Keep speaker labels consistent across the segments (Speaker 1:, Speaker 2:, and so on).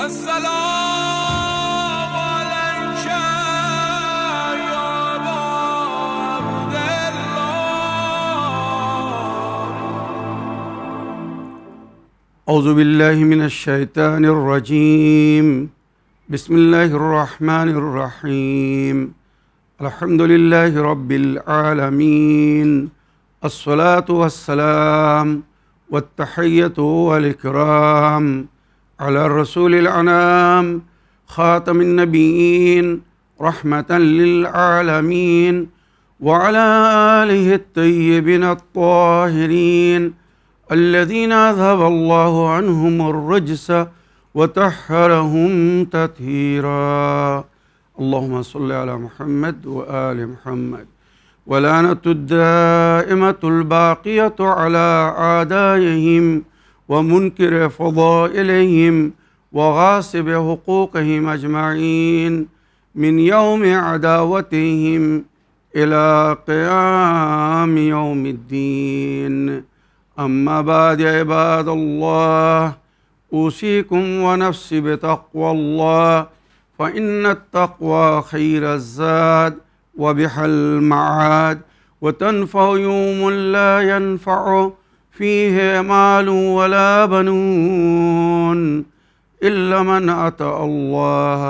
Speaker 1: السلام عليك يا أبا عبد الله. أعوذ بالله من الشيطان الرجيم. بسم الله الرحمن الرحيم. الحمد لله رب العالمين. الصلاة والسلام والتحية والإكرام على الرسول الأنام خاتم النبيين رحمة للعالمين وعلى آله الطيبين الطاهرين الذين أذهب الله عنهم الرجس وطهرهم تطهيرا. اللهم صل على محمد وآل محمد. ولعنة الدائمة الباقية على أعدائهم ومنكر فضائلهم وغاصب حقوقهم أجمعين من يوم عداوتهم إلى قيام يوم الدين. أما بعد عباد الله، أوصيكم ونفسي بتقوى الله، فإن التقوى خير الزاد وبها المعاد، وتنفع يوم لا ينفع فيه مال ولا بنون إلا من أتى الله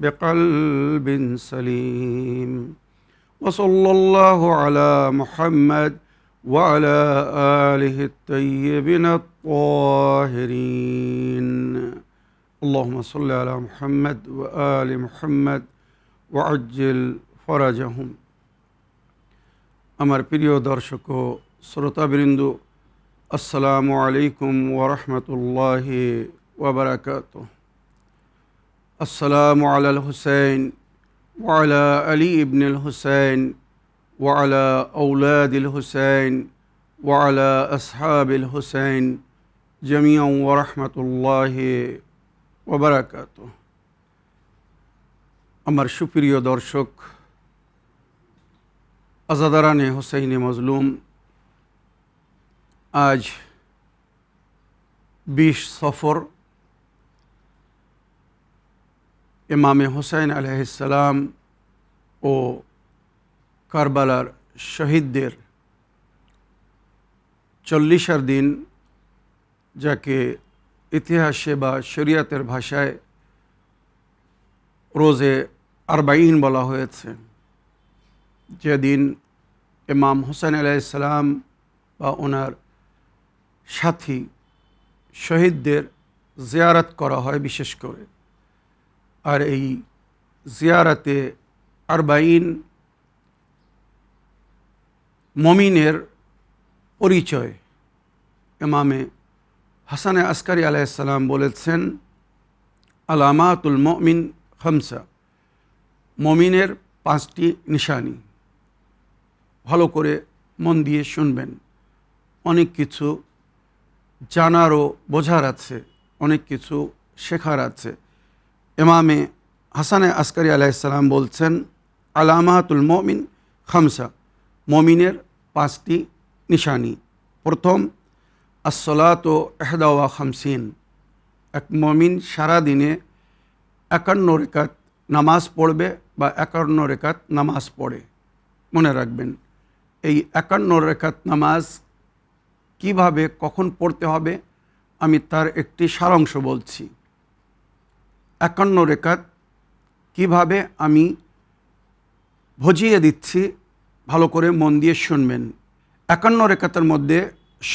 Speaker 1: بقلب سليم. وصلى الله على محمد وعلى آله الطيبين الطاهرين. اللهم صل على محمد وآل محمد وعجل ফরাজাহুম। আমার প্রিয় দর্শক ও শ্রোতাবৃন্দ, আসসালামু আলাইকুম ওয়া রাহমাতুল্লাহি ওয়া বারাকাতুহু। আসসালামু আলাল হুসাইন ওয়া আলা আলী ইবনুল হুসাইন ওয়া আলা আওলাদিল হুসাইন ওয়া আলা আসহাবিল হুসাইন জামিআন ওয়া রাহমাতুল্লাহি ওয়া বারাকাতুহু। আমার সুপ্রিয় দর্শক, আজাদারানে হুসাইনে মজলুম, আজ 20 সফর ইমামে হুসাইন আলাইহিস সালাম ও কারবালার শহীদদের 40 দিন, যাকে ইতিহাসে বা শরিয়াতের ভাষায় রোজে আরবাইন বলা হয়েছে, যেদিন ইমাম হুসাইন আলাইহিস সালাম বা ওনার সাথী শহীদদের জিয়ারত করা হয় বিশেষ করে। আর এই জিয়ারতে আরবাইন মমিনের পরিচয় ইমামে হাসানে আসকারি আলাইহিস সালাম বলেছেন, আলামাতুল মুমিন খামসা, মমিনের 5টি নিশানি। ভালো করে মন দিয়ে শুনবেন, অনেক কিছু জানার ও বোঝার আছে, অনেক কিছু শেখার আছে। ইমামে হাসানে আসকারি আলাইহিস সালাম বলছেন, আলামাতুল মুমিন খামসা, মমিনের 5টি নিশানি। প্রথম, আসসালাতু 51, এক মমিন সারাদিনে 51 রেকাত নামাজ পড়বে বা 51 রেকাত নামাজ পড়ে। মনে রাখবেন, এই 51 রেকাত নামাজ কিভাবে কখন পড়তে হবে আমি তার একটি সারাংশ বলছি। 51 রেকাত কিভাবে আমি বুঝিয়ে দিচ্ছি, ভালো করে মন দিয়ে শুনবেন। 51 রেকাতের মধ্যে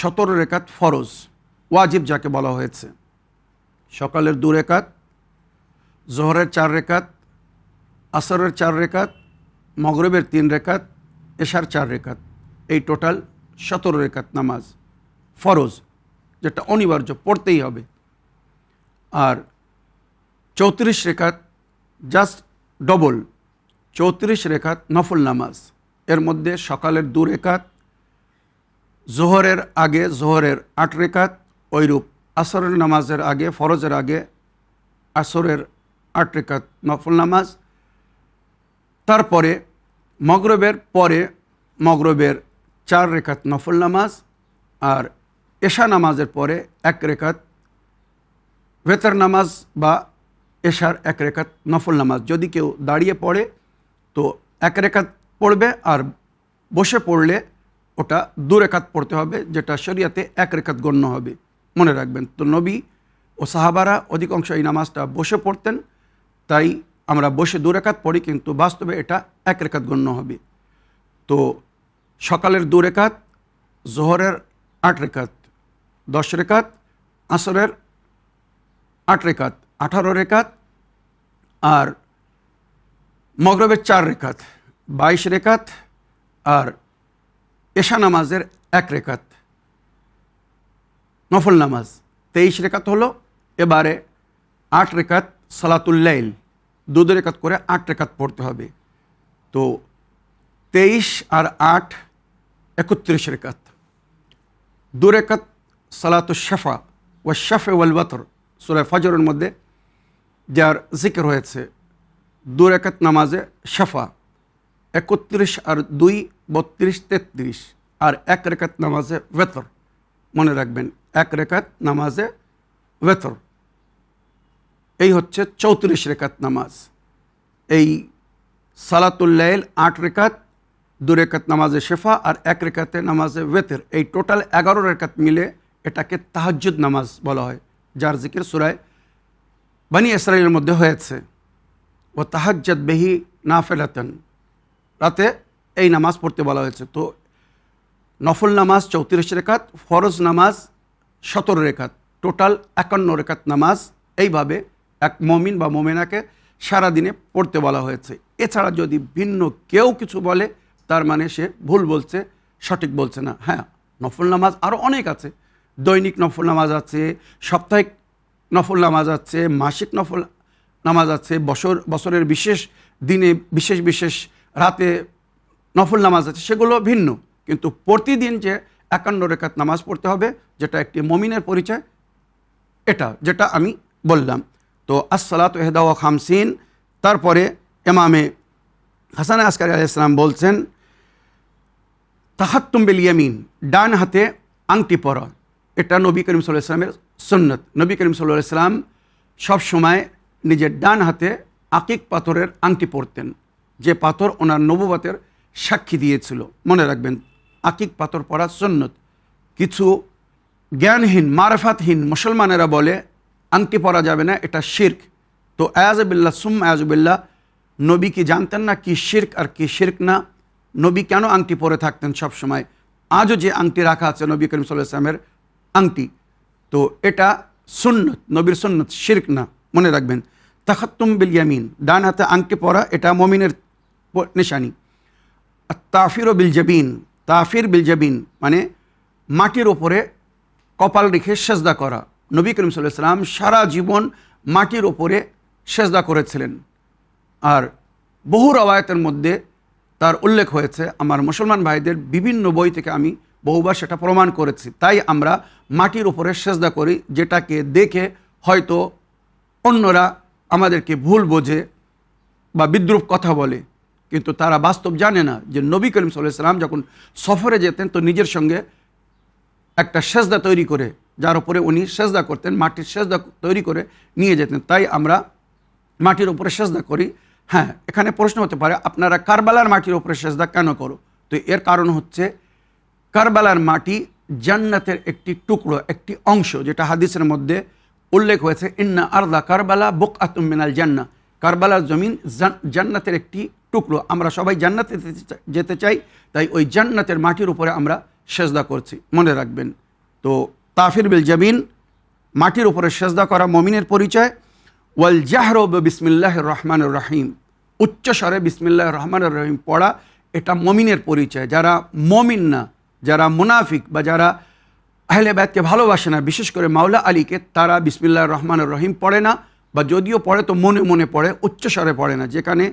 Speaker 1: 17 রেকাত ফরজ, ওয়াজিব যাকে বলা হয়েছে। সকালের 2 রেকাত, জোহরের 4 রেকাত, আসরের 4 রেকাত, মাগরিবের 3 রেকাত, এশার 4 রেকাত, এই টোটাল 17 রেকাত নামাজ ফরজ, যেটা অনিবার্য, পড়তেই হবে। আর 34 রেকাত জাস্ট ডবল, 34 রেকাত নফল নামাজ। এর মধ্যে সকালের 2 রেকাত, জোহরের আগে জোহরের 8 রেকাত, ওইরূপ আসরের নামাজের আগে, ফরজের আগে আসরের 8 রেকাত নফল নামাজ। তারপরে মাগরিবের পরে মাগরিবের 4 রেকাত নফল নামাজ, আর এশা নামাজের পরে 1 রেকাত ভেতর নামাজ বা এশার 1 রেখাত নফল নামাজ। যদি কেউ দাঁড়িয়ে পড়ে তো 1 রেখাত পড়বে, আর বসে পড়লে ওটা 2 রেখাত পড়তে হবে, যেটা শরিয়াতে 1 রেখাত গণ্য হবে, মনে রাখবেন। তো নবী ও সাহাবারা অধিকাংশ এই নামাজটা বসে পড়তেন, তাই আমরা বসে 2 রেখাত পড়ি, কিন্তু বাস্তবে এটা 1 রেখাত গণ্য হবে। তো সকালের 2 রেখাত, জোহরের 8 রেখাত, 10 রেখাত, আসরের 8 রেখাত, 18 রেখাত, আর মগরবের 4 রেখাত, 22 রেখাত, আর এশা নামাজের 1 রেখাত নফল নামাজ, 23 রেখাত হলো। এবারে 8 রেখাত সালাতুল লাইল, 2 রেখাত করে 8 রেখাত পড়তে হবে। তো 23 আর 8 31 রেখাত। 2 রেখাত সালাতুল শাফা ওয়া শাফে ওয়াল ওয়াতর, সূরা ফজরের মধ্যে যার জিকির হয়েছে। 2 রেখাত নামাজে শাফা, 31 আর 2 32 33, আর 1 রেখাত নামাজে ওয়াতর, মনে রাখবেন 1 রেখাত নামাজে ওয়াতর। এই হচ্ছে 34 রেখাত নামাজ। এই সালাতুল লাইল 8 রেখাত, 2 রেখাত নামাজে শেফা, আর 1 রেখাতে নামাজে ওয়াতর, এই টোটাল 11 রেখাত মিলে এটাকে তাহাজ্জুদ নামাজ বলা হয়, যার জিকির সূরা বনী ইসরাঈলের মধ্যে হয়েছে। ও তাহাজ্জাদ বিহি নাফিলাতান, রাতে এই নামাজ পড়তে বলা হয়েছে। তো নফল নামাজ 34 রেখাত, ফরজ নামাজ 17 রেখাত, টোটাল 51 রেখাত নামাজ এইভাবে এক মমিন বা মমিনাকে সারাদিনে পড়তে বলা হয়েছে। এছাড়া যদি ভিন্ন কেউ কিছু বলে তার মানে সে ভুল বলছে, সঠিক বলছে না। হ্যাঁ, নফল নামাজ আরও অনেক আছে, দৈনিক নফল নামাজ আছে, সাপ্তাহিক নফল নামাজ আছে, মাসিক নফল নামাজ আছে, বছরের বিশেষ দিনে বিশেষ বিশেষ রাতে নফল নামাজ আছে, সেগুলো ভিন্ন। কিন্তু প্রতিদিন যে 51 রেখাত নামাজ পড়তে হবে, যেটা একটি মমিনের পরিচয়, এটা যেটা আমি বললাম। তো আসসালাতু ইহদা ওয়া খামসিন। তারপরে ইমামে হাসান আসকারী আলাইহিস সালাম বলছেন, তাহাত্তুম বিল ইয়ামিন, ডান হাতে আংটি পরা, এটা নবী করিম সাল্লাল্লাহু আলাইহি ওয়াসাল্লামের সুন্নত। নবী করিম সাল্লাল্লাহু আলাইহি ওয়াসাল্লাম সবসময় নিজের ডান হাতে আকিক পাথরের আংটি পরতেন, যে পাথর ওনার নবুয়তের সাক্ষী দিয়েছিল, মনে রাখবেন। আকিক পাথর পরা সুন্নত। কিছু জ্ঞানহীন মারফাতহীন মুসলমানেরা বলে আংটি পরা যাবে না, এটা শিরক। তো আয়াজবিল্লাহ সুম আয়াজবিল্লাহ, নবী কি জানতেন না কি শিরক আর কি শিরক না? নবী কেন আংটি পরে থাকতেন সব সময়? আজও যে আংটি রাখা আছে নবী করিম সাল্লাল্লাহু আলাইহি ওয়াসাল্লামের আংটি, তো এটা সুন্নত, নবীর সুন্নত, শিরক না, মনে রাখবেন। তাখাত্তুম বিল ইয়ামিন, ডান হাতে আংটি পরা, এটা মুমিনের নিশানি। তাফির বিল জাবিন, তাফির বিল জাবিন মানে মাটির ওপরে কপাল রেখে সেজদা করা। নবী করিম সাল্লাল্লাহু আলাইহি ওয়াসাল্লাম সারা জীবন মাটির ওপরে সেজদা করেছিলেন, আর বহু রওয়ায়াতের মধ্যে তার উল্লেখ হয়েছে। আমার মুসলমান ভাইদের বিভিন্ন বই থেকে আমি বহুবার সেটা প্রমাণ করেছি। তাই আমরা মাটির উপরে সেজদা করি, যেটাকে দেখে হয়তো অন্যরা আমাদেরকে ভুল বোঝে বা বিদ্রূপ কথা বলে, কিন্তু তারা বাস্তব জানে না যে নবী করিম সাল্লাল্লাহু আলাইহি ওয়াসাল্লাম যখন সফরে যেতেন তো নিজের সঙ্গে একটা সেজদা তৈরি করে, যার উপরে উনি সেজদা করতেন, মাটির সেজদা তৈরি করে নিয়ে যেতেন। তাই আমরা মাটির উপরে সেজদা করি। হ্যাঁ, এখানে প্রশ্ন হতে পারে, আপনারা কারবালার মাটির উপরে সেজদা কেন করো? তো এর কারণ হচ্ছে, কারবালার মাটি জান্নাতের একটি টুকরো, একটি অংশ, যেটা হাদিসের মধ্যে উল্লেখ হয়েছে, ইন্না আরদা কারবালা বুকআতুম মিনাল জান্নাহ, কারবালার জমিন জান্নাতের একটি টুকরো। আমরা সবাই জান্নাতে যেতে চাই, তাই ওই জান্নাতের মাটির উপরে আমরা সেজদা করছি, মনে রাখবেন। তো তাফির বিল জাবিন, মাটির উপরে সেজদা করা মুমিনের পরিচয়। ওয়াল জাহরু বিসমিল্লাহির রহমানির রহিম, উচ্চস্বরে বিসমিল্লাহির রহমানির রহিম পড়া, এটা মুমিনের পরিচয়। যারা মুমিন না, যারা মুনাফিক বা যারা আহলে বাইতকে ভালোবাসে না, বিশেষ করে মাওলা আলীকে, তারা বিসমিল্লাহির রহমানির রহিম পড়ে না, বা যদিও পড়ে তো মনে মনে পড়ে, উচ্চস্বরে পড়ে না। যেখানে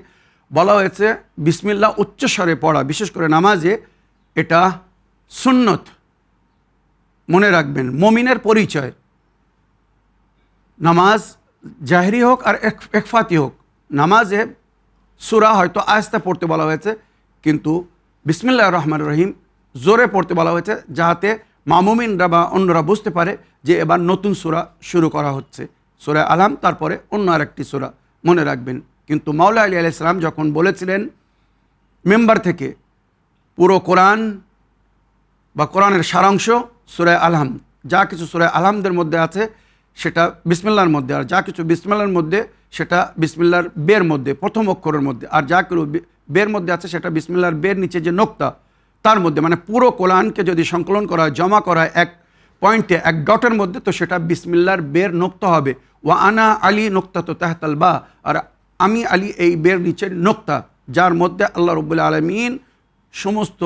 Speaker 1: বলা হয়েছে বিসমিল্লাহ উচ্চস্বরে পড়া, বিশেষ করে নামাজে, এটা সুন্নত, মনে রাখবেন, মুমিনের পরিচয়। নামাজ জাহরি হোক আর একফাতি হোক, নামাজে সূরা হয়তো আস্তে পড়তে বলা হয়েছে, কিন্তু বিসমিল্লাহির রহমানির রহিম জোরে পড়তে বলা হয়েছে, যাতে মামুমিনরা বা অন্যরা বুঝতে পারে যে এবার নতুন সূরা শুরু করা হচ্ছে। সূরা আলহাম, তারপরে অন্য আরেকটি সূরা, মনে রাখবেন। কিন্তু মাওলা আলী আলাইহিস সালাম যখন বলেছিলেন মেম্বার থেকে পুরো কোরআন বা কোরআনের সারাংশ সূরা আলহাম, যা কিছু সূরা আলহামদের মধ্যে আছে সেটা বিসমিল্লাহর মধ্যে, আর যা কিছু বিসমিল্লাহর মধ্যে সেটা বিসমিল্লাহর বের মধ্যে, প্রথম অক্ষরের মধ্যে, আর যা কিছু বের মধ্যে আছে সেটা বিসমিল্লাহর বের নিচে যে নোক্তা তার মধ্যে, মানে পুরো কোরআনকে যদি সংকলন করা হয়, জমা করা হয় এক পয়েন্টে, এক ডটের মধ্যে, তো সেটা বিসমিল্লাহর বের নোক্তা হবে। ওয়া আনা আলী নোক্তা তো তাহতাল বা, আর আমি আলী এই বের নিচের নোক্তা, যার মধ্যে আল্লাহ রাব্বুল আলামিন সমস্ত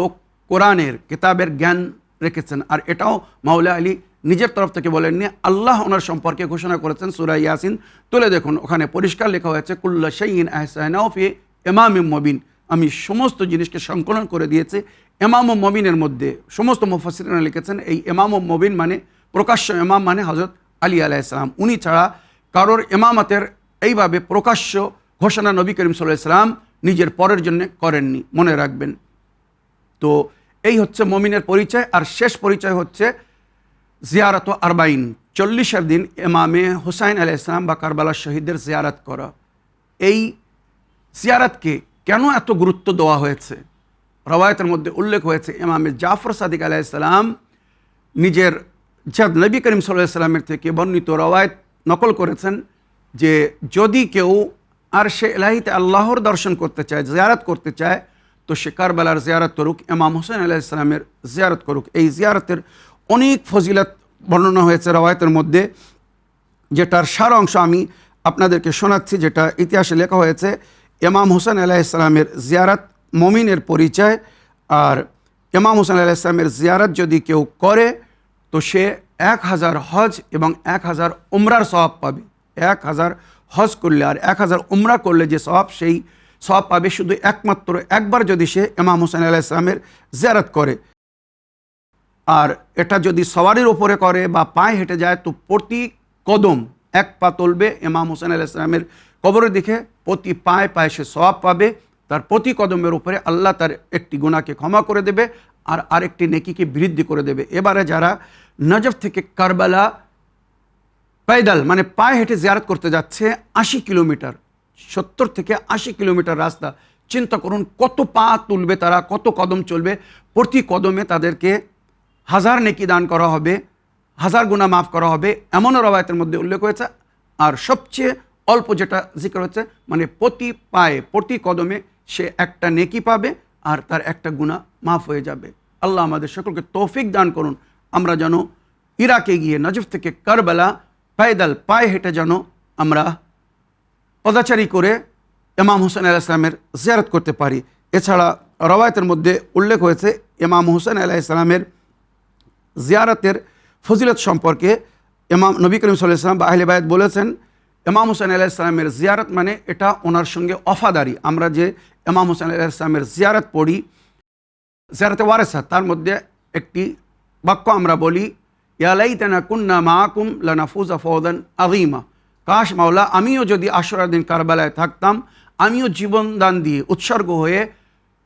Speaker 1: কোরআনের কিতাবের জ্ঞান রেখেছেন। আর এটাও মাওলা আলী নিজের তরফ থেকে বলেননি, আল্লাহ ওনার সম্পর্কে ঘোষণা করেছেন সূরা ইয়াসিন। তুলে দেখুন, ওখানে পরিষ্কার লেখা হয়েছে কুল্লা শাইইন আহসানাহু ফি ইমামিম মুবিন, আমি সমস্ত জিনিসকে সংকলন করে দিয়েছি ইমাম ও মুবিনের মধ্যে। সমস্ত মুফাসসিরিন লিখেছেন এই ইমাম ও মুবিন মানে প্রকাশ্য ইমাম মানে হযরত আলী আলাইহিস সালাম। উনি ছাড়া কারোর ইমামতের এইভাবে প্রকাশ্য ঘোষণা নবী করিম সাল্লাল্লাহু আলাইহি সাল্লাম নিজের পরের জন্য করেননি, মনে রাখবেন। তো এই হচ্ছে মুমিনের পরিচয়। আর শেষ পরিচয় হচ্ছে জিয়ারত আরবাইন, 40 দিন ইমামে হুসাইন আলাইহিস সালাম বা কারবালার শহীদদের জিয়ারত করা। এই জিয়ারতকে কেন এত গুরুত্ব দেওয়া হয়েছে? রওয়ায়াতের মধ্যে উল্লেখ হয়েছে ইমামে জাফর সাদিক আলাইহিস সালাম নিজের নবী করিম সাল্লাল্লাহু আলাইহি সাল্লামের থেকে বর্ণিত রওয়ায়াত নকল করেছেন যে যদি কেউ আরশে ইলাহিতে আল্লাহর দর্শন করতে চায়, জিয়ারত করতে চায়, তো সে কারবালার জিয়ারত করুক, ইমাম হুসাইন আলাইহিস সালামের জিয়ারত করুক। এই জিয়ারতের অনেক ফজিলত বর্ণনা হয়েছে রওয়ায়াতের মধ্যে, যেটার সার অংশ আমি আপনাদেরকে শোনাচ্ছি, যেটা ইতিহাসে লেখা হয়েছে। ইমাম হুসাইন আলাইহিস সালামের জিয়ারত মুমিনের পরিচয়। আর ইমাম হুসাইন আলাইহিস সালামের জিয়ারত যদি কেউ করে তো সে 1000 হজ এবং 1000 উমরার সওয়াব পাবে। 1000 হজ করলে আর 1000 উমরা করলে যে সওয়াব, সেই সওয়াব পাবে শুধু একমাত্র একবার যদি সে ইমাম হুসাইন আলাইহিস সালামের জিয়ারত করে। আর এটা যদি সওয়ারির উপরে করে বা পায়ে হেঁটে যায়, তো প্রতি কদম এক পা তুলবে ইমাম হুসাইন আলাইহিস সালামের কবরের দিকে, প্রতি পায়ে পায়ে সে সওয়াব পাবে। তার প্রতি কদমের উপরে আল্লাহ তার একটি গুনাহকে ক্ষমা করে দেবে আর আরেকটি নেকিকে বৃদ্ধি করে দেবে। এবারে যারা নজফ থেকে কারবালা পায়দাল মানে পায়ে হেঁটে জিয়ারত করতে যাচ্ছে 80 কিলোমিটার, 70 থেকে 80 কিলোমিটার রাস্তা, চিন্তা করুন কত পা তুলবে তারা, কত কদম চলবে। প্রতি কদমে তাদেরকে 1000 নেকি দান করা হবে, 1000 গুনাহ মাফ করা হবে, এমনও রওয়ায়াতের মধ্যে উল্লেখ হয়েছে। আর সবচেয়ে অল্প যেটা জিকির হচ্ছে, মানে প্রতি পায়ে প্রতি কদমে সে একটা নেকি পাবে আর তার একটা গুনাহ মাফ হয়ে যাবে। আল্লাহ আমাদের সকলকে তৌফিক দান করুন, আমরা যেন ইরাকে গিয়ে নজফ থেকে কারবালা পায়দাল পায়ে হেঁটে যেন আমরা পদাচারী করে ইমাম হুসাইন আলাইহিস সালামের জিয়ারত করতে পারি। এছাড়া রওয়ায়াতের মধ্যে উল্লেখ হয়েছে ইমাম হুসাইন আলাইহিস সালামের জিয়ারতের ফজিলত সম্পর্কে। ইমাম নবী করিম সাল্লাল্লাহু আলাইহি ওয়াসাল্লাম বা আহলে বায়াত বলেছেন, ইমাম হুসাইন আলাইহিস সালামের জিয়ারত মানে এটা ওনার সঙ্গে ওফাদারি। আমরা যে ইমাম হুসাইন আলাইহিস সালামের জিয়ারত পড়ি, জিয়ারতে ওয়ারেসা, তার মধ্যে একটি বাক্য আমরা বলি, ইয়া লাইতানা কুন্না মাআকুম লানাফুজা ফওজান আযীমা, কাশ মাওলা আমিও যদি আশুরার দিন কারবালায় থাকতাম, আমিও জীবন দান দিয়ে উৎসর্গ হয়ে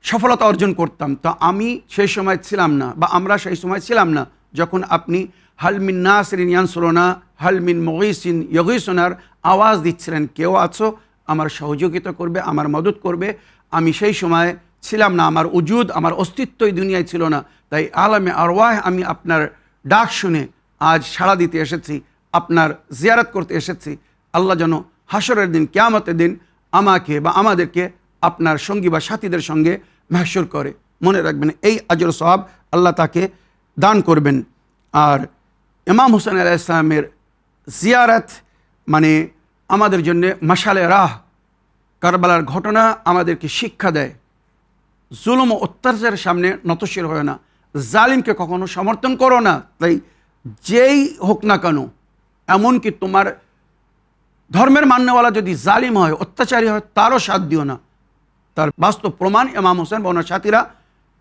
Speaker 1: সফলতা অর্জন করতাম। তো আমি সেই সময় ছিলাম না, বা আমরা সেই সময় ছিলাম না যখন আপনি হালমিন নাসিরিন ইয়ানসুরুনা হালমিন মুগীসিন ইউগীসুনার আওয়াজ দিচ্ছিলেন, কেউ আছো আমার সহযোগিতা করবে, আমার মদত করবে। আমি সেই সময় ছিলাম না, আমার উজুদ, আমার অস্তিত্বই দুনিয়ায় ছিল না। তাই আলামে আরওয়াহ আমি আপনার ডাক শুনে আজ সাড়া দিতে এসেছি, আপনার জিয়ারত করতে এসেছি। আল্লাহ যেন হাসরের দিন, কিয়ামতের দিন আমাকে বা আমাদেরকে আপনার সঙ্গী বা সাথীদের সঙ্গে মাহশুর করে। মনে রাখবেন এই আজর সওয়াব আল্লাহ তাকে দান করবেন। আর ইমাম হুসাইন আলাইহিস সালামের জিয়ারত মানে আমাদের জন্য মশালে রাহ। কারবালার ঘটনা আমাদেরকে শিক্ষা দেয়, জুলুম ও অত্যাচারের সামনে নতশির হয় না, জালিমকে কখনো সমর্থন করো না। তাই যেই হোক না কেন, এমনকি তোমার ধর্মের মান্যওয়ালা যদি জালিম হয়, অত্যাচারী হয়, তারও সাথ দিও না। তার বাস্তব প্রমাণ ইমাম হোসেন বা ওনার সাথীরা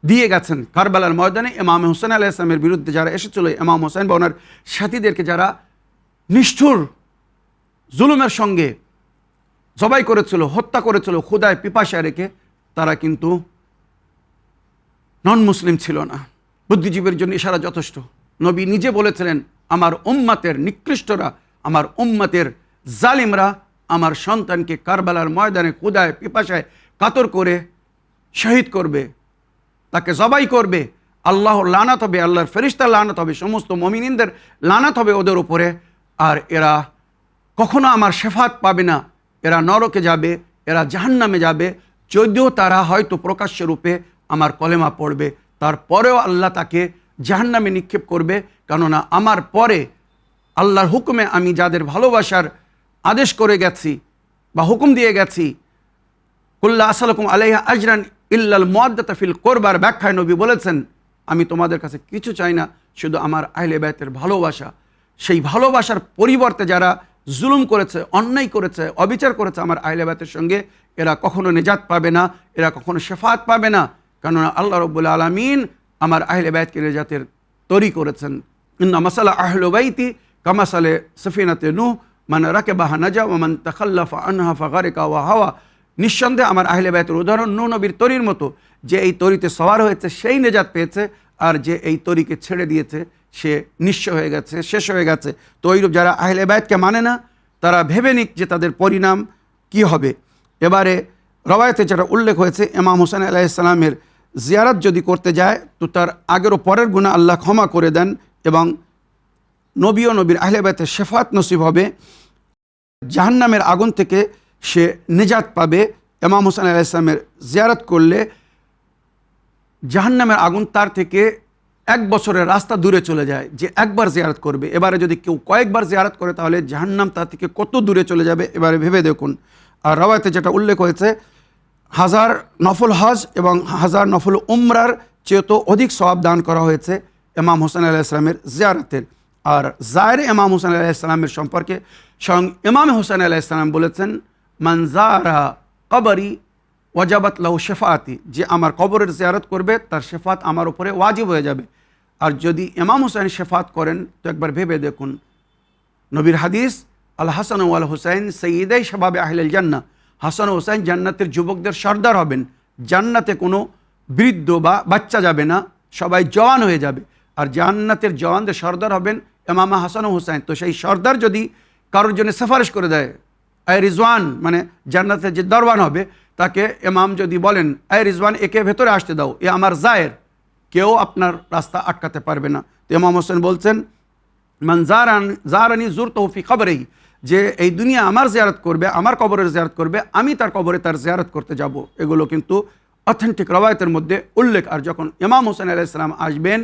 Speaker 1: দিয়ে গেছেন। কারবালার ময়দানে ইমাম হোসেন আলাইহিস সালামের বিরুদ্ধে যারা এসেছিল, ইমাম হোসেন বা ওনার সাথীদেরকে যারা নিষ্ঠুর জুলুমের সঙ্গে জবাই করেছিল, হত্যা করেছিল ক্ষুধায় পিপাসায় রেখে, তারা কিন্তু নন মুসলিম ছিল না। বুদ্ধিজীবীর জন্য ইশারা যথেষ্ট। নবী নিজে বলেছিলেন, আমার উম্মতের নিকৃষ্টরা, আমার উম্মতের জালিমরা আমার সন্তানকে কারবালার ময়দানে ক্ষুধায় পিপাসায় কাতর করে শহীদ করবে, তাকে জবাই করবে। আল্লাহর লানাত হবে, আল্লাহর ফেরেশতার লানাত হবে, সমস্ত মুমিনদের লানাত হবে ওদের উপরে। আর এরা কখনো আমার শেফাত পাবে না, এরা নরকে যাবে, এরা জাহান্নামে যাবে। যদিও তারা হয়তো প্রকাশ্য রূপে আমার কলেমা পড়বে, তারপরেও আল্লাহ তাকে জাহান্নামে নিক্ষেপ করবে। কেননা আমার পরে আল্লাহর হুকুমে আমি যাদের ভালোবাসার আদেশ করে গেছি বা হুকুম দিয়ে গেছি, কুল্লা আসসালাকুম আলাইহা আজরান ইল্লাল মুআদ্দাতা ফিল কোরবার ব্যাখ্যায় নবী বলেছেন, আমি তোমাদের কাছে কিছু চাই না, শুধু আমার আহলে বাইতের ভালোবাসা। সেই ভালোবাসার পরিবর্তে যারা জুলুম করেছে, অন্যায় করেছে, অবিচার করেছে আমার আহলে বাইতের সঙ্গে, এরা কখনো নিজাত পাবে না, এরা কখনো শেফাত পাবে না। কেননা আল্লাহ রাব্বুল আলামিন আমার আহলে বাইতকে নিজাতের তৈরি করেছেন। ইন্না মাসালা আহলে বাইতি কামাসালে সফিনাতে নূহ মান রাকাবাহা নাজা ওয়া মান তাখাল্লাফা আনহা ফাগারিকা ওয়া হাওয়া। নিঃসন্দেহে আমার আহলে বাইতের উদাহরণ নূহ নবীর তরির মতো, যে এই তরিতে সওয়ার হয়েছে সেই নিজাত পেয়েছে, আর যে এই তরিকে ছেড়ে দিয়েছে সে নিঃস্ব হয়ে গেছে, শেষ হয়ে গেছে। তো ওইরূপ যারা আহলে বাইতকে মানে না, তারা ভেবে নিক যে তাদের পরিণাম কি হবে। এবারে রওয়ায়েতে যেটা উল্লেখ হয়েছে, ইমাম হোসেন আলাইহিস সালামের জিয়ারত যদি করতে যায় তো তার আগের ও পরের গুনাহ আল্লাহ ক্ষমা করে দেন এবং নবী ও নবীর আহলে বাইতের শেফাত নসিব হবে, জাহান্নামের আগুন থেকে সে নিজাত পাবে। ইমাম হোসেন আলাইহিস সালামের জিয়ারত করলে জাহান্নামের আগুন তার থেকে 1 বছরের রাস্তা দূরে চলে যায়, যে একবার জিয়ারত করবে। এবারে যদি কেউ কয়েকবার জিয়ারত করে তাহলে জাহান্নাম তার থেকে কত দূরে চলে যাবে, এবারে ভেবে দেখুন। আর রওয়ায়েতে যেটা উল্লেখ হয়েছে, 1000 নফল হজ এবং 1000 নফল উমরার চেয়ে তো অধিক সওয়াব দান করা হয়েছে ইমাম হোসেন আলাইহিস সালামের জিয়ারতের। আর জায়ের ইমাম হোসেন আলাইহিস সালামের সম্পর্কে স্বয়ং ইমাম হোসেন আলাইহিস সালাম বলেছেন, মান যারা কবরি ওয়াজাবাত লাহু শেফাআতি, যে আমার কবরের জিয়ারত করবে তার শেফাত আমার উপরে ওয়াজিব হয়ে যাবে। আর যদি ইমাম হোসেন শেফাত করেন তো একবার ভেবে দেখুন, নবীর হাদিস, আল হাসান ওয়াল হুসাইন সৈয়দাই শাবাবে আহলিল জান্নাহ, হাসান ও হুসাইন জান্নাতের যুবকদের সর্দার হবেন। জান্নাতে কোনো বৃদ্ধ বা বাচ্চা যাবে না, সবাই জওয়ান হয়ে যাবে। আর জান্নাতের জওয়ানদের সর্দার হবেন ইমামা হাসান ও হুসাইন। তো সেই সর্দার যদি কারোর জন্য সেফারিশ করে দেয়, আয় রিজওয়ান, মানে জান্নাতের যে দরওয়ান হবে তাকে ইমাম যদি বলেন, আয় রিজওয়ান একে ভেতরে আসতে দাও, এ আমার জায়ের, কেউ আপনার রাস্তা আটকাতে পারবে না। তো ইমাম হোসেন বলছেন, মান জারানি জুরতুহু ফি কবরিহি, যে এই দুনিয়া আমার জিয়ারত করবে, আমার কবরের জিয়ারত করবে, আমি তার কবরে তার জিয়ারত করতে যাব। এগুলো কিন্তু অথেন্টিক রওয়ায়াতের মধ্যে উল্লেখ। আর যখন ইমাম হোসেন আলাইহিস সালাম আসবেন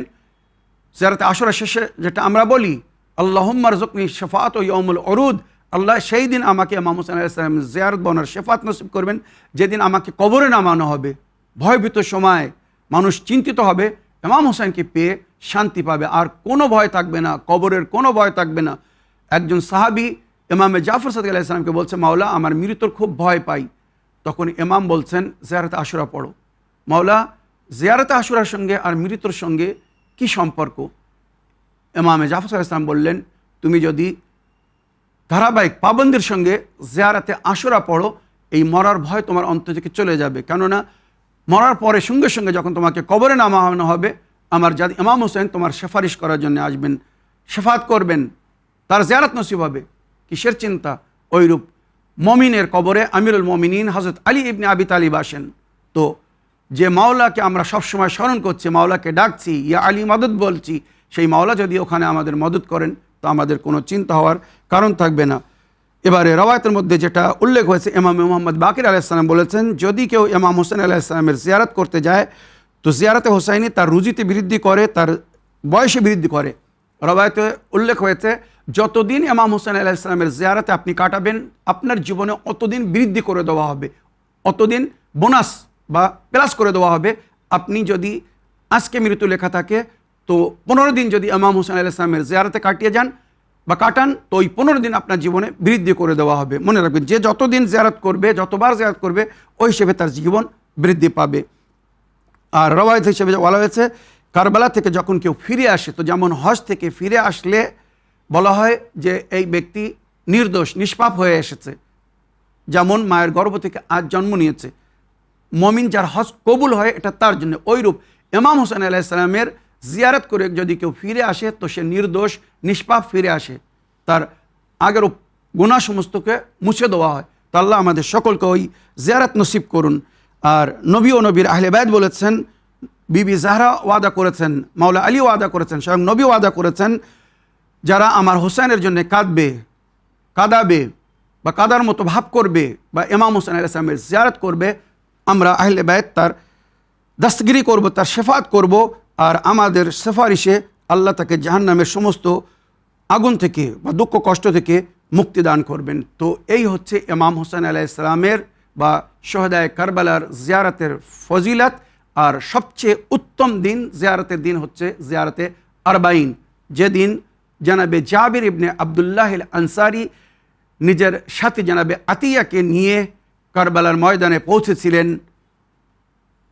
Speaker 1: জিয়ারতে আশুরা শেষে, যেটা আমরা বলি আল্লাহুম্মা রযুকনি শাফাআত ইয়াউমুল উরুদ, আল্লাহ সেই দিন আমাকে ইমাম হোসেন আলাইহিস সালামের জিয়ারত বনার শেফাত নসিব করবেন, যেদিন আমাকে কবরে নামানো হবে। ভয়ভীত সময় মানুষ চিন্তিত হবে, ইমাম হোসেনকে পেয়ে শান্তি পাবে, আর কোনো ভয় থাকবে না, কবরের কোনো ভয় থাকবে না। একজন সাহাবী ইমামে জাফর সাদিক আলাইহিস সালামকে বলছে, মাওলা আমার মৃত্যুর খুব ভয় পাই। তখন ইমাম বলছেন, জিয়ারতে আশুরা পড়ো। মাওলা, জিয়ারতে আশুরার সঙ্গে আর মৃত্যুর সঙ্গে কি সম্পর্ক? ইমামে জাফর সাদিক আলাইহিস সালাম বললেন, তুমি যদি ধারাবাহিক পাবন্দির সঙ্গে জিয়ারতে আশুরা পড়ো, এই মরার ভয় তোমার অন্তর থেকে চলে যাবে। কেননা মরার পরে সঙ্গে সঙ্গে যখন তোমাকে কবরে নামানো হবে, আমার জাদি ইমাম হোসেন তোমার সেফারিশ করার জন্য আসবেন, শেফাত করবেন, তার জিয়ারত নসিব হবে। কিসের চিন্তা? ওইরূপ মমিনের কবরে আমিরুল মমিনিন হযরত আলী ইবনে আবি তালিব আসেন। তো যে মাওলাকে আমরা সবসময় স্মরণ করছি, মাওলাকে ডাকছি, ইয়া আলী মদদ বলছি, সেই মাওলা যদি ওখানে আমাদের মদত করেন তো আমাদের কোনো চিন্তা হওয়ার কারণ থাকবে না। এবারে রওয়ায়াতের মধ্যে যেটা উল্লেখ হয়েছে, ইমাম মুহাম্মদ বাকির আলাইহিস সালাম বলেছেন, যদি কেউ ইমাম হোসেন আলাইহিস সালামের জিয়ারত করতে যায় তো জিয়ারতে হোসাইনি তার রুজিতে বৃদ্ধি করে, তার বয়সে বৃদ্ধি করে। রওয়ায়াতে উল্লেখ হয়েছে, যতদিন ইমাম হোসেন আলাইহিস সালামের জিয়ারতে আপনি কাটাবেন, আপনার জীবনে অতদিন বৃদ্ধি করে দেওয়া হবে, অতদিন বোনাস বা প্লাস করে দেওয়া হবে। আপনি যদি আজকে মৃত্যু লেখা থাকে তো 15 দিন যদি ইমাম হোসেন আলাইহিস সালামের জিয়ারতে কাটিয়ে যান বা কাটান, তো ওই 15 দিন আপনার জীবনে বৃদ্ধি করে দেওয়া হবে। মনে রাখবেন, যে যতদিন জিয়ারত করবে, যতবার জিয়ারত করবে, ওই হিসেবে তার জীবন বৃদ্ধি পাবে। আর রওয়ায়াত হিসেবে বলা হয়েছে, কারবালা থেকে যখন কেউ ফিরে আসে, তো যেমন হজ থেকে ফিরে আসলে বলা হয় যে এই ব্যক্তি নির্দোষ, নিষ্পাপ হয়ে এসেছে, যেমন মায়ের গর্ভ থেকে আজ জন্ম নিয়েছে। মমিন যার হজ কবুল হয়, এটা তার জন্য। ওইরূপ ইমাম হোসেন আলাইহিস সালামের জিয়ারত করে যদি কেউ ফিরে আসে তো সে নির্দোষ, নিষ্পাপ ফিরে আসে, তার আগের গুনাহ সমস্তকে মুছে দেওয়া হয়। তো আল্লাহ আমাদের সকলকে ওই জিয়ারত নসিব করুন। আর নবী ও নবীর আহলে বাইত বলেছেন, বিবি জাহরা ওয়াদা করেছেন, মাওলা আলী ওয়াদা করেছেন, স্বয়ং নবী ওয়াদা করেছেন, যারা আমার হোসেনের জন্য কাঁদাবে বা কাদার মতো ভাব করবে বা ইমাম হোসেন আলাইহিস সালামের জিয়ারত করবে, আমরা আহলে বাইত তার দস্তগিরি করব, তার শেফাত করব, আর আমাদের সেফারিশে আল্লাহ তাকে জাহান্নামের সমস্ত আগুন থেকে বা দুঃখ কষ্ট থেকে মুক্তি দান করবেন। তো এই হচ্ছে ইমাম হোসেন আলাইহিস সালামের বা শহদায়ে কারবালার জিয়ারতের ফজিলত। আর সবচেয়ে উত্তম দিন জিয়ারতের দিন হচ্ছে জিয়ারতে আরবাইন, যেদিন জানাবে জাবির ইবনে আবদুল্লাহ আল আনসারি নিজের সাথী জানাবে আতিয়াকে নিয়ে কারবালার ময়দানে পৌঁছেছিলেন।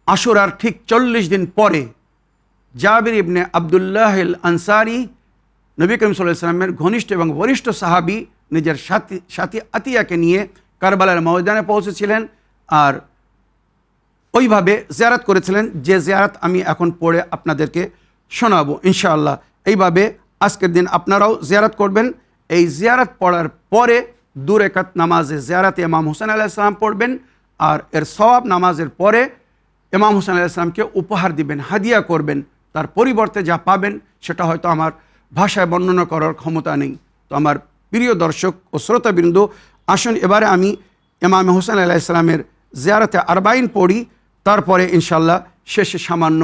Speaker 1: আশুরার ঠিক 40 দিন পরে জাবির ইবনে আবদুল্লাহ আল আনসারি, নবী করিম সাল্লাল্লাহু আলাইহি ওয়াসাল্লামের ঘনিষ্ঠ এবং বরিষ্ঠ সাহাবী, নিজের সাথী আতিয়াকে নিয়ে কারবালার ময়দানে পৌঁছেছিলেন আর ওইভাবে জিয়ারত করেছিলেন, যে জিয়ারত আমি এখন পড়ে আপনাদেরকে শোনাবো ইনশাআল্লাহ। এইভাবে আজকের দিন আপনারাও জিয়ারত করবেন। এই জিয়ারত পড়ার পরে 2 রাকাত নামাজে জিয়ারতে ইমাম হোসেন আলাইহিস সালাম পড়বেন, আর এর সওয়াব নামাজের পরে ইমাম হোসেন আলাইহিস সালামকে উপহার দিবেন, হাদিয়া করবেন। তার পরিবর্তে যা পাবেন সেটা হয়তো আমার ভাষায় বর্ণনা করার ক্ষমতা নেই। তো আমার প্রিয় দর্শক ও শ্রোতাবৃন্দ, আসুন এবারে আমি ইমাম হোসেন আলাইহিস সালামের জিয়ারতে আরবাইন পড়ি, তারপরে ইনশাআল্লাহ শেষে সামান্য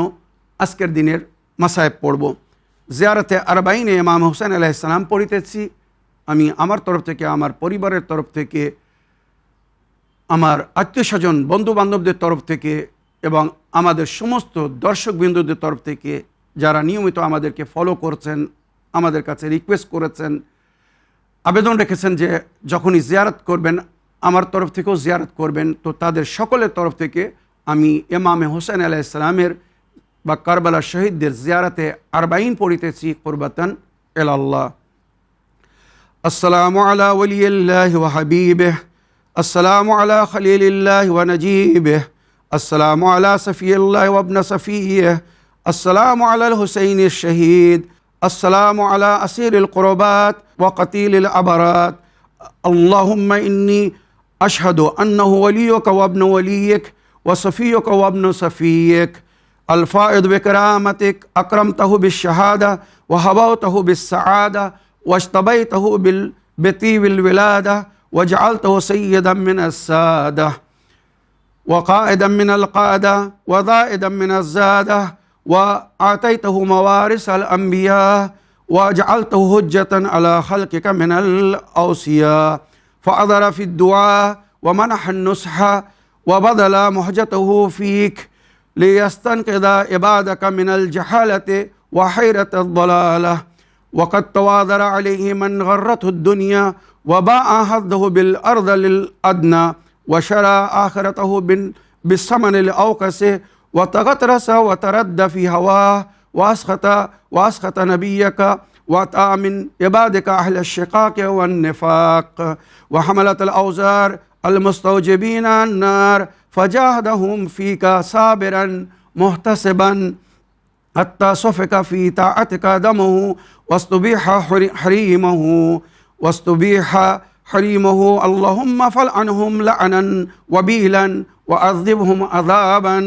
Speaker 1: আজকের দিনের মাসায়েব পড়ব। জিয়ারতে আরবাইনে ইমাম হোসেন আলাইহিস সালাম পড়িতেছি আমি আমার তরফ থেকে, আমার পরিবারের তরফ থেকে, আমার আত্মীয় স্বজন বন্ধু বান্ধবদের তরফ থেকে এবং আমাদের সমস্ত দর্শকবৃন্দদের তরফ থেকে, যারা নিয়মিত আমাদেরকে ফলো করছেন, আমাদের কাছে রিকোয়েস্ট করেছেন, আবেদন রেখেছেন যে যখনই জিয়ারত করবেন আমার তরফ থেকেও জিয়ারত করবেন, তো তাদের সকলের তরফ থেকে আমি ইমামে হোসেন আলাইহিস সালামের বা কারবালার শহীদদের জিয়ারতে আরবাইন পড়িতেছি কুরবাতান ইলাল্লাহ। আসসালামু আলা ওয়ালিয়্যিল্লাহি ওয়া হাবিবিহি, আসসালামু আলা খলিলিল্লাহি ওয়া নাজিবিহি, আসসালামু আলা সফিয়্যিল্লাহি ওয়া ইবনে সফিয়্যিহি, আসসালামু আলাল হুসাইনিশ শহীদ, আসসালামু আলা আসিরিল কুরবাত ওয়া কাতিলিল আবরাত। আল্লাহুম্মা ইন্নী আশহাদু আন্নাহু ওয়ালিয়ুকা ওয়া ইবনু ওয়ালিয়িক ওয়া সফিয়্যুকা ওয়া ইবনু সফিয়্যিক الفائض بكرامتك أكرمته بالشهادة وهبوته بالسعادة واجتبيته بطيب الولادة وجعلته سيدا من السادة وقائدا من القادة وزائدا من الزادة وآتيته موارث الأنبياء وجعلته هجة على خلقك من الأوصياء فأضر في الدعاء ومنح النصح وبذل مهجته فيك ليستنقذ عبادك من الجهالة وحيرة الضلالة وقد تواضر عليه من غرته الدنيا وباع حظه بالأرض للأدنى وشرى آخرته بالثمن الأوقس وتغطرس وترد في هواه وأسخط نبيك وأتى من عبادك أهل الشقاق والنفاق وحملة الأوزار المستوجبين النار فجاهدهم فيك صابرا محتسبا حتى سفك في طاعتك دمه واستبيح حريمه اللهم فلعنهم لعنا وبيلا وعذبهم عذابا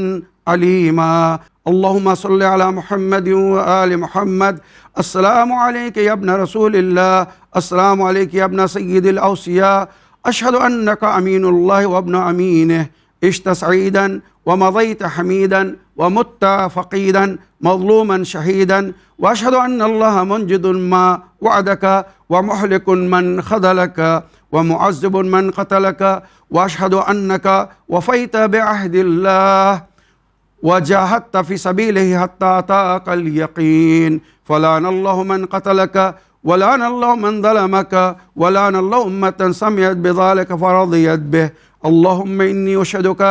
Speaker 1: عليما. اللهم صل على محمد وآل محمد. السلام عليك يا ابن رسول الله، السلام عليك يا ابن سيد الأوصياء، أشهد أنك أمين الله وابن أمينه، عشت سعيدا ومضيت حميدا ومت فقيدا مظلوما شهيدا، وأشهد أن الله منجد ما وعدك ومهلك من خذلك ومعذب من قتلك، وأشهد أنك وفيت بعهد الله وجاهدت في سبيله حتى أتاك اليقين، فلعن الله من قتلك ولعن الله من ظلمك ولعن الله أمة سمعت بذلك فرضيت به. اللهم إني أشهدك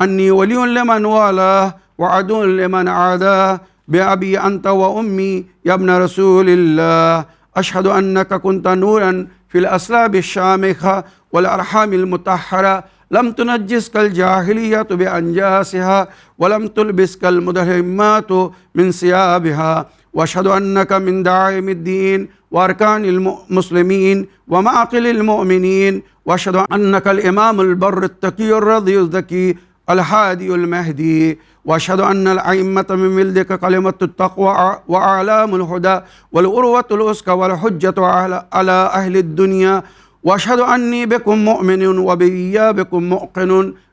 Speaker 1: أني ولي لمن والاه وعدو لمن عاداه بأبي أنت وأمي يا ابن رسول الله. أشهد أنك كنت نورا في الأسلاب الشامخة والأرحام المطهرة، لم تنجسك الجاهلية بأنجاسها ولم تلبسك المدهمات من ثيابها. وأشهد أنك من دعائم الدين وأركان المسلمين ومعقل المؤمنين، وأشهد أنك الإمام البر التقي الرضي الذكي الهادي المهدي، وأشهد أن الأئمة من ولدك كلمة التقوى وأعلام الهدى والعروة الوثقى والحجة على أهل الدنيا، وأشهد أني بكم مؤمن وبإيابكم موقن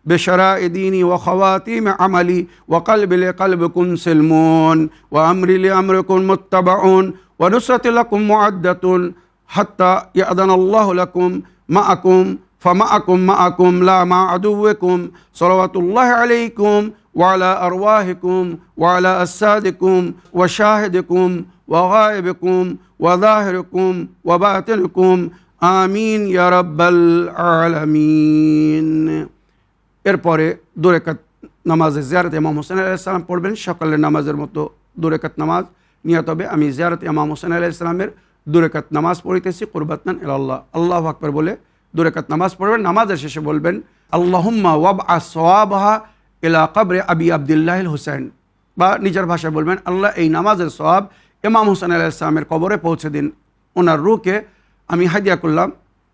Speaker 1: بشرائع ديني وخواتيم عملي، وقلبي لقلبكم سلمون وأمري لأمركم متبعون، ونصرة لكم معدة حتى يأذن الله لكم معكم، فمعكم لا مع عدوكم، صلوات الله عليكم وعلى أرواحكم وعلى أجسادكم وشاهدكم وغائبكم وظاهركم وباطنكم আমিন ইয়া রাব্বাল আলামিন। এরপরে 2 রাকাত নামাজে জিয়ারত ইমাম হোসেন আলাইহিস সালাম পড়বেন। সকালের নামাজের মতো 2 রাকাত নামাজ নিয়ত হবে আমি জিয়ারত ইমাম হোসেন আলাইহিস সালামের 2 রাকাত নামাজ পড়িতেছি কুরবাতান ইলাল্লাহ। আল্লাহু আকবার বলে 2 রাকাত নামাজ পড়বেন। নামাজের শেষে বলবেন আল্লাহুম্মা ওয়াবআস সওয়াবাহা ইলা কবরে আবি আব্দুল্লাহিল হুসাইন, বা নিজের ভাষায় বলবেন আল্লাহ এই নামাজের সওয়াব ইমাম হোসেন আলাইহিস সালামের কবরে পৌঁছে দিন। ওনার রূহকে আমি হাদিয়া করলাম,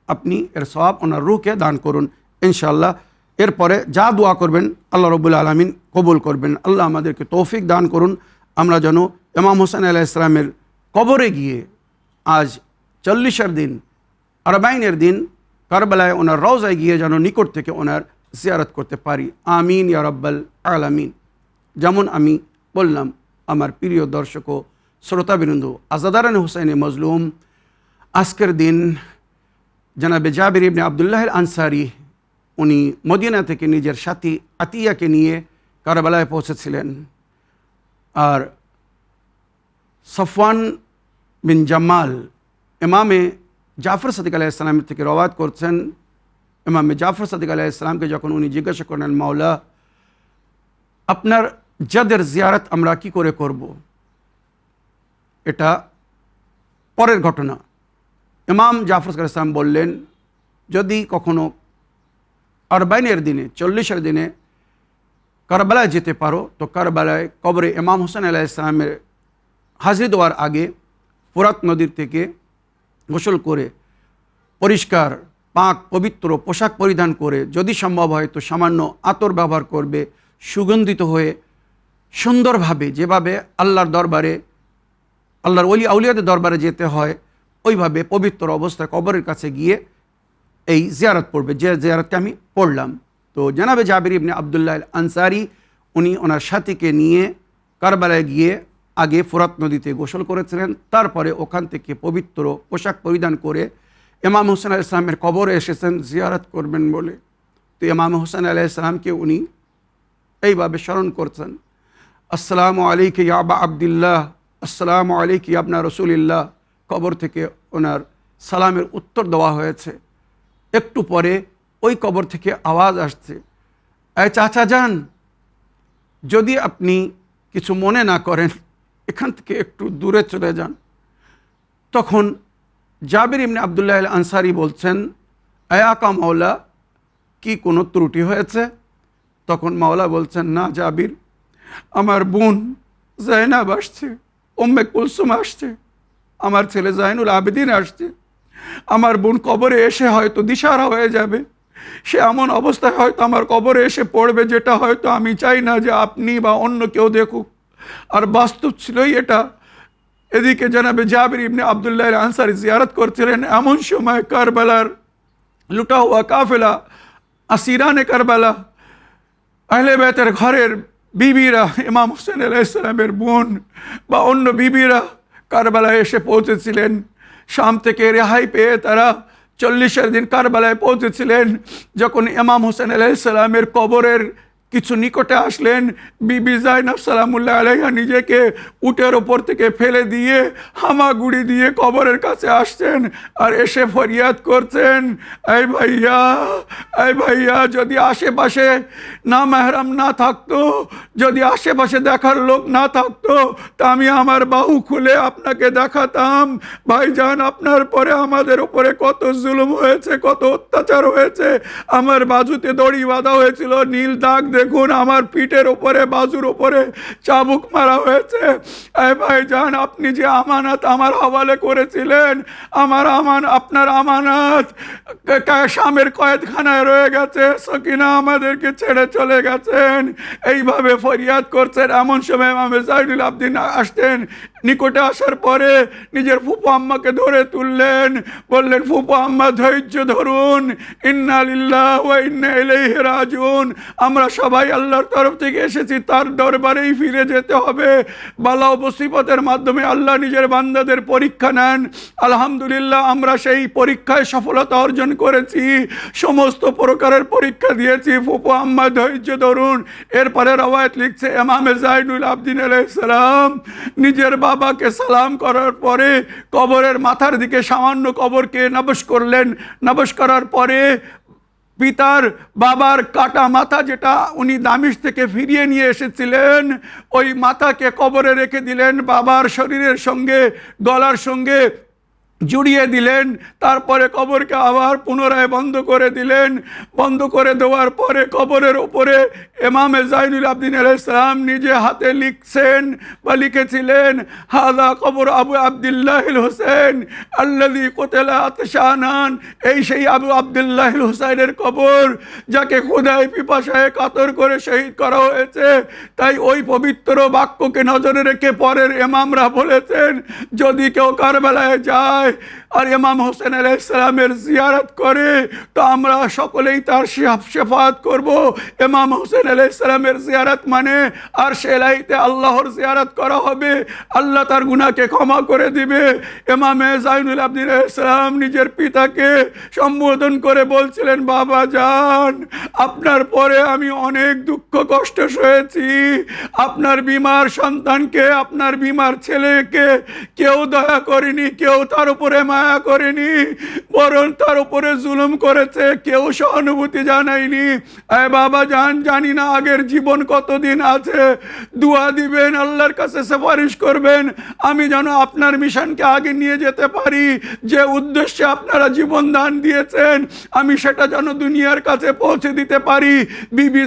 Speaker 1: আপনি এর সওয়াব ওনার রূহকে দান করুন ইনশাআল্লাহ। এরপরে যা দোয়া করবেন আল্লাহ রাব্বুল আলামিন কবুল করবেন। আল্লাহ আমাদেরকে তৌফিক দান করুন, আমরা যেন ইমাম হোসেন আলাইহিস সালামের কবরে গিয়ে আজ 40-এর দিন, 40-এর দিন কারবালায় ওনার রওজায় গিয়ে যেন নিকট থেকে ওনার জিয়ারত করতে পারি। আমিন ইয়া রাব্বাল আলামিন। যেমন আমি বললাম, আমার প্রিয় দর্শক ও শ্রোতাবৃন্দ, আজাদারান হুসাইন মজলুম, আজকের দিন জনাবে জাবির ইবনে আবদুল্লাহ আল আনসারি উনি মদিনা থেকে নিজের সাথী আতিয়াকে নিয়ে কারবালায় পৌঁছেছিলেন। আর সফওয়ান বিন জামাল ইমামে জাফর সাদিক আলাইহিস সালামের থেকে রওয়ায়াত করছেন, ইমামে জাফর সাদিক আলাইহিস সালামকে যখন উনি জিজ্ঞাসা করেন, মাওলা আপনার জাদের জিয়ারত আমরা কি করে করব? এটা পরের ঘটনা। ইমাম জাফর সাদিক আলাইহিস সালাম বললেন, যদি কখনো 40-এর দিনে, 40-এর দিনে কারবালায় যেতে পারো তো কারবালায় কবরে ইমাম হোসেন আলাইহিস সালামের হাজির দেওয়ার আগে ফোরাত নদীর থেকে গোসল করে পরিষ্কার পাক পবিত্র পোশাক পরিধান করে, যদি সম্ভব হয় তো সামান্য আতর ব্যবহার করবে, সুগন্ধিত হয়ে সুন্দরভাবে যেভাবে আল্লাহর দরবারে, আল্লাহর ওলি আউলিয়াদের দরবারে যেতে হয় ওইভাবে পবিত্র অবস্থায় কবরের কাছে গিয়ে এই জিয়ারত পড়বে, যে জিয়ারতকে আমি পড়লাম। তো জনাবে জাবির ইবনে আবদুল্লাহ আল আনসারি উনি ওনার সাথীকে নিয়ে কারবালায় গিয়ে আগে ফোরাত নদীতে গোসল করেছিলেন, তারপরে ওখান থেকে পবিত্র পোশাক পরিধান করে ইমাম হোসেন আলাইহিস সালামের কবরে এসেছেন জিয়ারত করবেন বলে। তো ইমাম হোসেন আলাইহিস সালামকে উনি এইভাবে স্মরণ করছেন, আসসালামু আলাইকা ইয়া আবা আবদুল্লাহ, আসসালামু আলাইকা ইয়া ইবনা রাসূলিল্লাহ। কবর থেকে ওনার সালামের উত্তর দেওয়া হয়েছে। একটু পরে ওই কবর থেকে আওয়াজ আসছে, এই চাচা যান, যদি আপনি কিছু মনে না করেন এখান থেকে একটু দূরে চলে যান। তখন জাবির ইবনে আবদুল্লাহ আল আনসারি বলছেন, আয়াকা মাওলা, কি কোনো ত্রুটি হয়েছে? তখন মাওলা বলছেন, না জাবির, আমার বোন জাইনাব আসছে, উম্মে কুলসুম আসছে, আমার ছেলে জাইনুল আবেদিন আসছে। আমার বোন কবরে এসে হয়তো দিশাহারা হয়ে যাবে, সে এমন অবস্থায় হয়তো আমার কবরে এসে পড়বে যেটা হয়তো আমি চাই না যে আপনি বা অন্য কেউ দেখুক। আর বাস্তব ছিলই এটা। এদিকে জনাবে জাবির ইবনে আবদুল্লাহ আল আনসারি জিয়ারত করছিলেন, এমন সময় কারবালার লুটা হওয়া কাফেলা, আসিরানে কারবালা, আহলে বাইতের ঘরের বিবিরা, ইমাম হোসেন আলাইহিস সালামের বোন বা অন্য বিবিরা কারবালায় এসে পৌঁছেছিলেন। শাম থেকে রেহাই পেয়ে তারা 40-এর দিন কারবালায় পৌঁছেছিলেন। যখন ইমাম হোসেন আলাইহিস সালামের কবরের কিছু নিকটে আসলেন, বিবি জাইনাব সালামুল্লাহ আলাইহা নিজেকে উটের ওপর থেকে ফেলে দিয়ে হামাগুড়ি দিয়ে কবরের কাছে আসছেন আর এসে ফরিয়াদ করছেন, এই ভাইয়া, এই ভাইয়া, যদি আশেপাশে না মেহরাম না থাকতো, যদি আশেপাশে দেখার লোক না থাকতো তা আমি আমার বাহু খুলে আপনাকে দেখাতাম। ভাইজান, আপনার পরে আমাদের উপরে কত জুলুম হয়েছে, কত অত্যাচার হয়েছে। আমার বাজুতে দড়ি বাঁধা হয়েছিল, নীল দাগ দেখুন আমার পিঠের ওপরে বাজুর ওপরে চাবুক মারা হয়েছে। ভাইজান, আপনি যে আমানত আমার হওয়ালে করেছিলেন, আপনার আমানত শামের কয়েদখানায় রয়ে গেছে, সকিনা আমাদেরকে ছেড়ে চলে গেছেন। এইভাবে ফরিয়াদ করছেন। এমন সময় ইমামে জাইনুল আবদিন আসতেন। নিকটে আসার পরে নিজের ফুপু আম্মাকে ধরে তুললেন, বললেন, ফুপু আম্মা ধৈর্য ধরুন, ইন্না লিল্লাহি ওয়া ইন্না ইলাইহি রাজিউন, আমরা সবাই আল্লাহর তরফ থেকে এসেছি, তার দরবারেই ফিরে যেতে হবে। বালা ও মুসিবতের মাধ্যমে আল্লাহ নিজের বান্দাদের পরীক্ষা নেন। আলহামদুলিল্লাহ আমরা সেই পরীক্ষায় সফলতা অর্জন করেছি, সমস্ত প্রকারের পরীক্ষা দিয়েছি। ফুপু আম্মা ধৈর্য ধরুন। এরপরে রওয়ায়াত লিখছে ইমামে জাইনুল আবদিন আলাইহিস সালাম নিজের বাবাকে সালাম করার পরে কবরের মাথার দিকে সামান্য কবরকে নবশ করলেন। নবশ করার পরে পিতার বাবার কাটা মাথা, যেটা উনি দামিশ থেকে ফিরিয়ে নিয়ে এসেছিলেন, ওই মাথাকে কবরে রেখে দিলেন, বাবার শরীরের সঙ্গে গলার সঙ্গে জুড়িয়ে দিলেন। তারপরে কবরকে আবার পুনরায় বন্ধ করে দিলেন। বন্ধ করে দেওয়ার পরে কবরের উপরে ইমামে জাইনুল আবদিন আলাইহিস সালাম নিজে হাতে লিখছেন বা লিখেছিলেন, হাদা কবর আবু আবদুল্লাহিল হোসেন আল্লাযী কুতিলা আতশানান। এই সেই আবু আবদুল্লাহিল হোসেনের কবর, যাকে ক্ষুধায় পিপাসায় কাতর করে শহীদ করা হয়েছে। তাই ওই পবিত্র বাক্যকে নজরে রেখে পরের ইমামরা বলেছেন, যদি কেউ কারবালায় যায় আর ইমাম হোসেন আলাইহিস সালামের জিয়ারত করে, তো আমরা সকলেই তার শেফাআত করব। ইমাম হোসেন আলাইহিস সালামের জিয়ারত মানে আর সেলাইতে আল্লাহর জিয়ারত করা হবে, আল্লাহ তার গুনাহকে ক্ষমা করে দিবে। ইমামে জাইনুল আবদিন আলাইহিস সালাম নিজের পিতাকে সম্বোধন করে বলছিলেন, বাবা জান, আপনার পরে আমি অনেক দুঃখ কষ্ট সয়েছি। আপনার বিমার সন্তানকে, আপনার বিমার ছেলেকে কেউ দয়া করেনি, কেউ তার উপরে মায়া করেনি, বরং তার উপরে জুলুম করেছে, কেউ সহানুভূতি জানায়নি। বাবা জান, জানি না আগের জীবন কতদিন আছে, দোয়া দিবেন, আল্লাহর কাছে সুপারিশ করবেন, আমি যেন আপনার মিশনকে আগে নিয়ে যেতে পারি। যে উদ্দেশ্যে আপনারা জীবন দান দিয়েছেন, আমি সেটা যেন দুনিয়ার কাছে পৌঁছে দিতে পারি। বিবি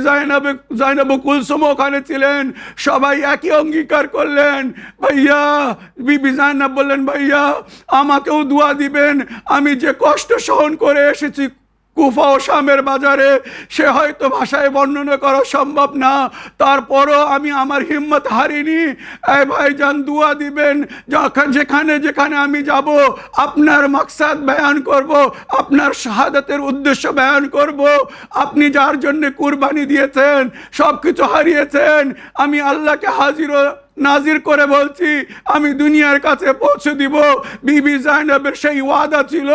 Speaker 1: জাইনাব কুলসুম ওখানে ছিলেন, সবাই একই অঙ্গীকার করলেন। ভাইয়া, বিবি জাইনাব বললেন, ভাইয়া আমাকেও দোয়া দিবেন, আমি যে কষ্ট সহন করে এসেছি কুফা ও শামের বাজারে, সে হয়তো ভাষায় বর্ণনা করা সম্ভব না, তারপরও আমি আমার হিম্মত হারিনি। ভাইজান দোয়া দিবেন, যেখানে যেখানে আমি যাব আপনার মাকসাদ বয়ান করব, আপনার শাহাদাতের উদ্দেশ্য বয়ান করব। আপনি যার জন্য কুরবানি দিয়েছেন, সব কিছু হারিয়েছেন, আমি আল্লাহকে হাজির নাজির করে বলছি, আমি দুনিয়ার কাছে পৌঁছে দিব। বিবি জাইনাবের সেই ওয়াদা ছিল,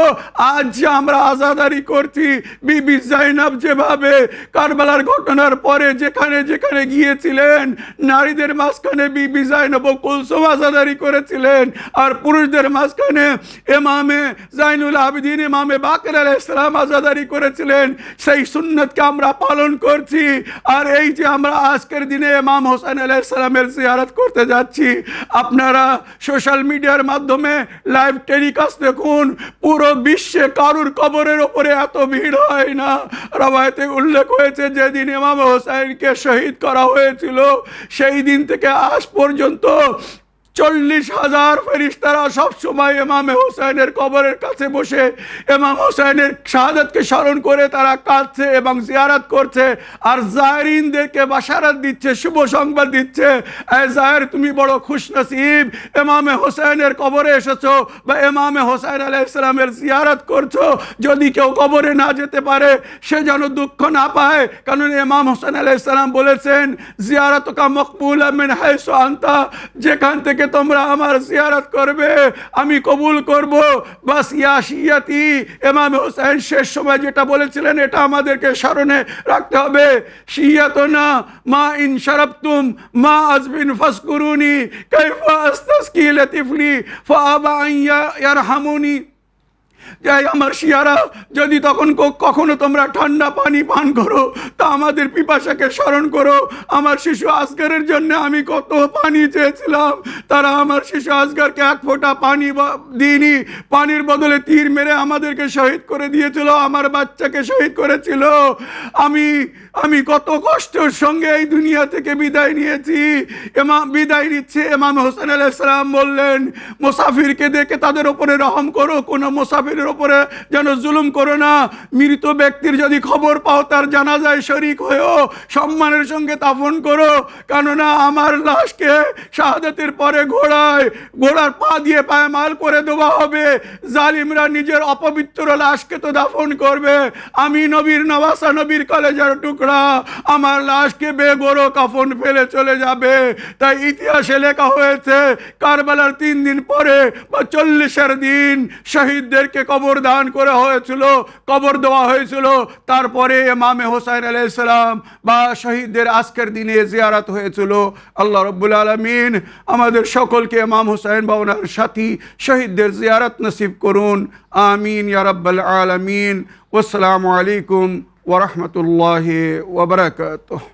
Speaker 1: আজ যে আমরা আজাদারি করছি, বিবি জাইনাব যেভাবে কারবালার ঘটনার পরে যেখানে যেখানে গিয়েছিলেন, নারীদের মাঝখানে বিবি জাইনাব কুলসুম আজাদারি করেছিলেন, আর পুরুষদের মাঝখানে ইমামে জাইনুল আবিদিন ইমামে বাকের আলাইহিস সালাম আজাদারি করেছিলেন। সেই সুন্নতকে আমরা পালন করছি। আর এই যে আমরা আজকের দিনে ইমাম হোসেন আলাইহিস সালামের জিয়ারত করতে যাচ্ছি, আপনারা সোশ্যাল মিডিয়ার মাধ্যমে লাইভ টেলিকাস্ট দেখুন, পুরো বিশ্বে কারুর কবরের ওপরে এত ভিড় হয় না। রওয়ায়াতে উল্লেখ হয়েছে, যেদিন ইমাম হোসেনকে শহীদ করা হয়েছিল, সেই দিন থেকে আজ পর্যন্ত 40,000 ফেরেশতারা সব সময় ইমামে হোসেনের কবরের কাছে বসে ইমাম হোসেনের শাহাদাতকে স্মরণ করে তারা কাঁদছে এবং জিয়ারত করছে, আর জায়রিনদেরকে বাশারাত দিচ্ছে, শুভ সংবাদ দিচ্ছে, জায়ের তুমি বড় খুশনসিব, ইমামে হোসেনের কবরে এসেছো বা ইমামে হোসেন আলাইহিস সালামের জিয়ারত করছো। যদি কেউ কবরে না যেতে পারে, সে যেন দুঃখ না পায়, কারণ ইমাম হোসেন আলাইহিস সালাম বলেছেন, জিয়ারতুকা মাকবুলা মিন হাইসু আনতা, যেখান থেকে তোমরা আমার জিয়ারত করবে আমি কবুল করব। বাস ইয়া শিয়াতি, ইমাম হোসেন শেষ সময় যেটা বলেছিলেন, এটা আমাদেরকে স্মরণে রাখতে হবে। শিয়াতুনা মা ইন শারাবতুম মা আজবিন ফাসকুরুনি কাইফা আস্তাসকি লাতিফলি ফাআবা আন ইয়ারহামুনি। যে আমার শিয়ারা, যদি তখন কখনো তোমরা ঠান্ডা পানি পান করো তা আমাদের পিপাসাকে স্মরণ করো। আমার শিশু আসগারের জন্য আমি কত পানি চেয়েছিলাম, তারা আমার শিশু আসগারকে এক ফোঁটা পানি দিইনি, পানির বদলে তীর মেরে আমাদেরকে শহীদ করে দিয়েছিল, আমার বাচ্চাকে শহীদ করেছিল। আমি কত কষ্টের সঙ্গে এই দুনিয়া থেকে বিদায় নিয়েছি। বিদায় নিচ্ছে ইমাম হোসেন আলাইহিস সালাম বললেন, মুসাফিরকে দেখে তাদের উপরে রহম করো, কোনো মুসাফিরের উপরে যেন জুলুম করো না। মৃত ব্যক্তির যদি খবর পাও তার জানাজায় শরীক হয়েও সম্মানের সঙ্গে দাফন করো, কেননা আমার লাশকে শাহাদাতের পরে ঘোড়ার পা দিয়ে পায়মাল করে দেওয়া হবে। জালিমরা নিজের অপবিত্র লাশকে তো দাফন করবে, আমি নবীর নওয়াসা, নবীর কলেজার টুকরা, আমার লাশকে বেগরো কাফন ফেলে চলে যাবে। তাই ইতিহাসে লেখা হয়েছে কারবালার 3 দিন পরে বা 40-এর দিন শহীদদেরকে কবর দান করা হয়েছিল, কবর দেওয়া হয়েছিল। তারপরে ইমামে হোসেন আলাইহিস সালাম বা শহীদদের আজকের দিনে জিয়ারত হয়েছিল। আল্লাহ রাব্বুল আলামিন আমাদের সকলকে ইমাম হোসেন বা ওনার সাথী শহীদদের জিয়ারত নসিব করুন। আমিন ইয়া রাব্বাল আলামিন। ওয়াসসালামু আলাইকুম ওয়া রাহমাতুল্লাহি ওয়া বারাকাতুহু।